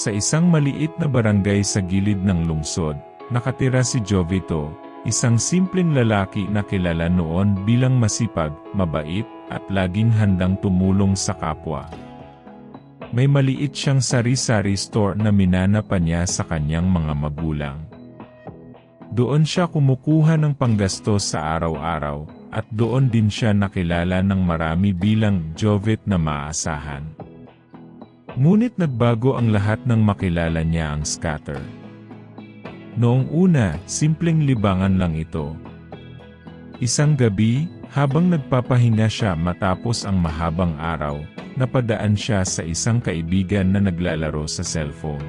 Sa isang maliit na barangay sa gilid ng lungsod, nakatira si Jovito, isang simpleng lalaki na kilala noon bilang masipag, mabait, at laging handang tumulong sa kapwa. May maliit siyang sari-sari store na minana pa niya sa kanyang mga magulang. Doon siya kumukuha ng panggastos sa araw-araw, at doon din siya nakilala ng marami bilang Jovit na maaasahan. Ngunit nagbago ang lahat nang makilala niya ang scatter. Noong una, simpleng libangan lang ito. Isang gabi, habang nagpapahinga siya matapos ang mahabang araw, napadaan siya sa isang kaibigan na naglalaro sa cellphone.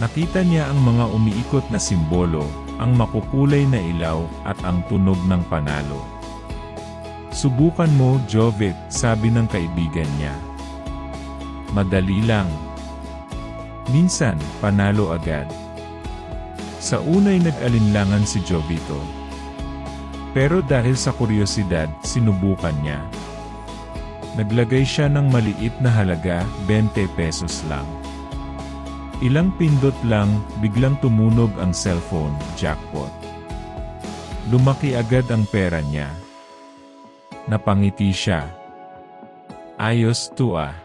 Nakita niya ang mga umiikot na simbolo, ang makukulay na ilaw, at ang tunog ng panalo. "Subukan mo, Jovit," sabi ng kaibigan niya. "Madali lang. Minsan, panalo agad." Sa unay nag-alinlangan si Jovito. Pero dahil sa kuryosidad, sinubukan niya. Naglagay siya ng maliit na halaga, 20 pesos lang. Ilang pindot lang, biglang tumunog ang cellphone, jackpot. Lumaki agad ang pera niya. Napangiti siya. Ayos to ah.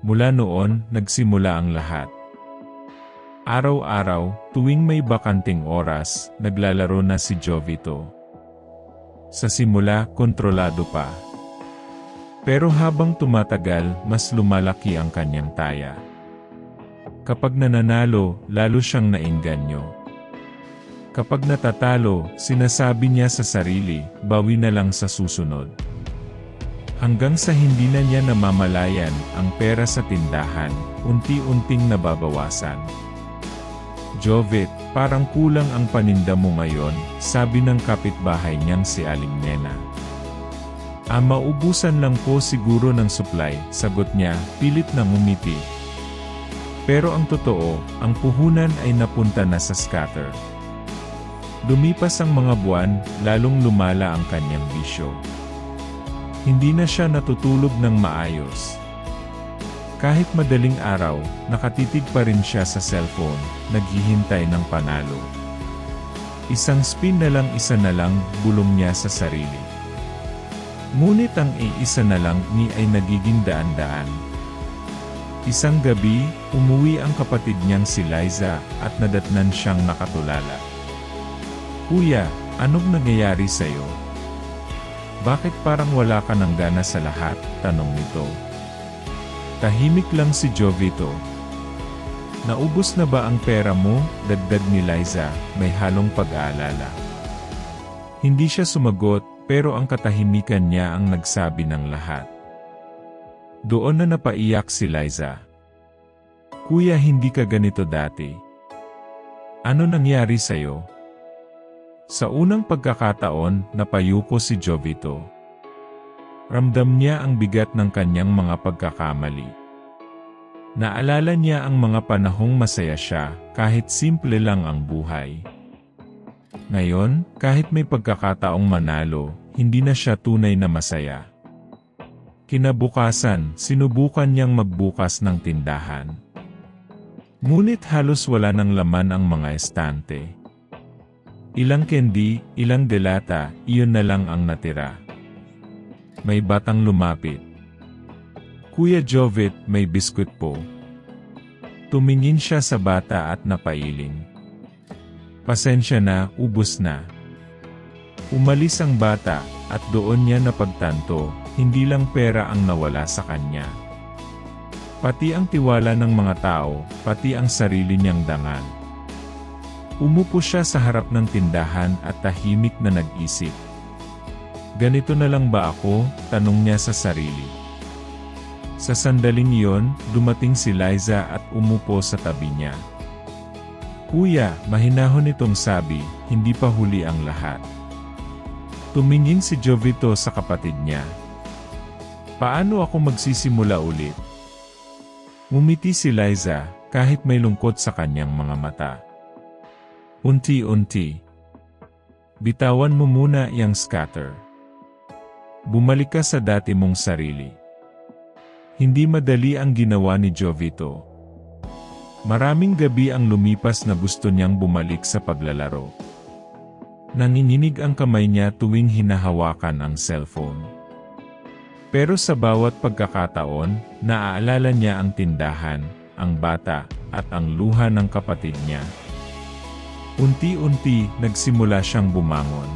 Mula noon, nagsimula ang lahat. Araw-araw, tuwing may bakanting oras, naglalaro na si Jovito. Sa simula, kontrolado pa. Pero habang tumatagal, mas lumalaki ang kanyang taya. Kapag nananalo, lalo siyang naengganyo. Kapag natatalo, sinasabi niya sa sarili, bawi na lang sa susunod. Hanggang sa hindi na niya namamalayan, ang pera sa tindahan, unti-unting nababawasan. "Jovit, parang kulang ang paninda mo ngayon," sabi ng kapitbahay niyang si Aling Nena. "Maubusan lang po siguro ng supply," sagot niya, pilit na ngumiti. Pero ang totoo, ang puhunan ay napunta na sa scatter. Lumipas ang mga buwan, lalong lumala ang kanyang bisyo. Hindi na siya natutulog ng maayos. Kahit madaling araw, nakatitig pa rin siya sa cellphone, naghihintay ng panalo. Isang spin na lang, isa na lang, bulong niya sa sarili. Ngunit ang iisa na lang ni ay nagiging daan-daan. Isang gabi, umuwi ang kapatid niyang si Liza at nadatnan siyang nakatulala. "Kuya, anong nangyayari sa'yo? Bakit parang wala ka ng gana sa lahat?" tanong nito. Tahimik lang si Jovito. "Naubos na ba ang pera mo?" dagdag ni Liza, may halong pag-aalala. Hindi siya sumagot, pero ang katahimikan niya ang nagsabi ng lahat. Doon na napaiyak si Liza. "Kuya, hindi ka ganito dati. Ano nangyari sa'yo?" Sa unang pagkakataon, napayuko si Jovito. Ramdam niya ang bigat ng kanyang mga pagkakamali. Naalala niya ang mga panahong masaya siya, kahit simple lang ang buhay. Ngayon, kahit may pagkakataong manalo, hindi na siya tunay na masaya. Kinabukasan, sinubukan niyang magbukas ng tindahan. Ngunit halos wala ng laman ang mga estante. Ilang candy, ilang delata, iyon na lang ang natira. May batang lumapit. "Kuya Jovit, may biskwit po." Tumingin siya sa bata at napailing. "Pasensya na, ubos na." Umalis ang bata, at doon niya napagtanto, hindi lang pera ang nawala sa kanya. Pati ang tiwala ng mga tao, pati ang sarili niyang dangal. Umupo siya sa harap ng tindahan at tahimik na nag-isip. "Ganito na lang ba ako?" tanong niya sa sarili. Sa sandaling iyon, dumating si Liza at umupo sa tabi niya. "Kuya," mahinahon itong sabi, "hindi pa huli ang lahat." Tumingin si Jovito sa kapatid niya. "Paano ako magsisimula ulit?" Ngumiti si Liza, kahit may lungkot sa kanyang mga mata. "Unti-unti. Bitawan mo muna yang scatter. Bumalik ka sa dati mong sarili." Hindi madali ang ginawa ni Jovito. Maraming gabi ang lumipas na gusto niyang bumalik sa paglalaro. Nanginginig ang kamay niya tuwing hinahawakan ang cellphone. Pero sa bawat pagkakataon, naaalala niya ang tindahan, ang bata, at ang luha ng kapatid niya. Unti-unti, nagsimula siyang bumangon.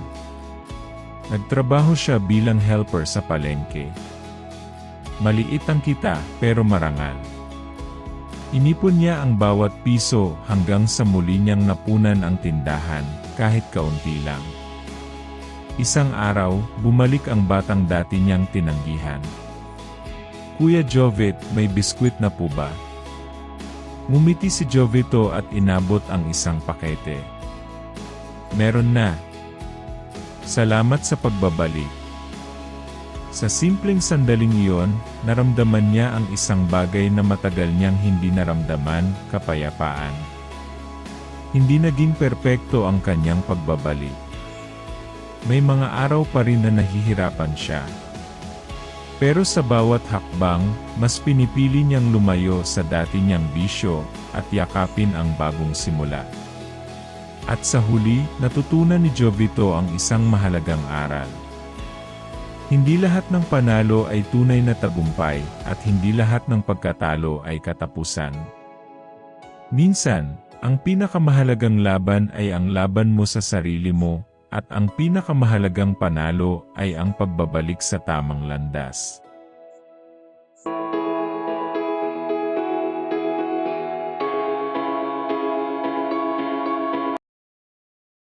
Nagtrabaho siya bilang helper sa palengke. Maliit ang kita, pero marangal. Inipon niya ang bawat piso hanggang sa muli niyang napunan ang tindahan, kahit kaunti lang. Isang araw, bumalik ang batang dati niyang tinanggihan. "Kuya Jovit, may biskwit na po ba?" Ngumiti si Jovito at inabot ang isang pakete. "Meron na. Salamat sa pagbabalik." Sa simpleng sandaling iyon, naramdaman niya ang isang bagay na matagal niyang hindi naramdaman, kapayapaan. Hindi naging perpekto ang kanyang pagbabalik. May mga araw pa rin na nahihirapan siya. Pero sa bawat hakbang, mas pinipili niyang lumayo sa dati niyang bisyo at yakapin ang bagong simula. At sa huli, natutunan ni Jovito ang isang mahalagang aral. Hindi lahat ng panalo ay tunay na tagumpay, at hindi lahat ng pagkatalo ay katapusan. Minsan, ang pinakamahalagang laban ay ang laban mo sa sarili mo, at ang pinakamahalagang panalo ay ang pagbabalik sa tamang landas.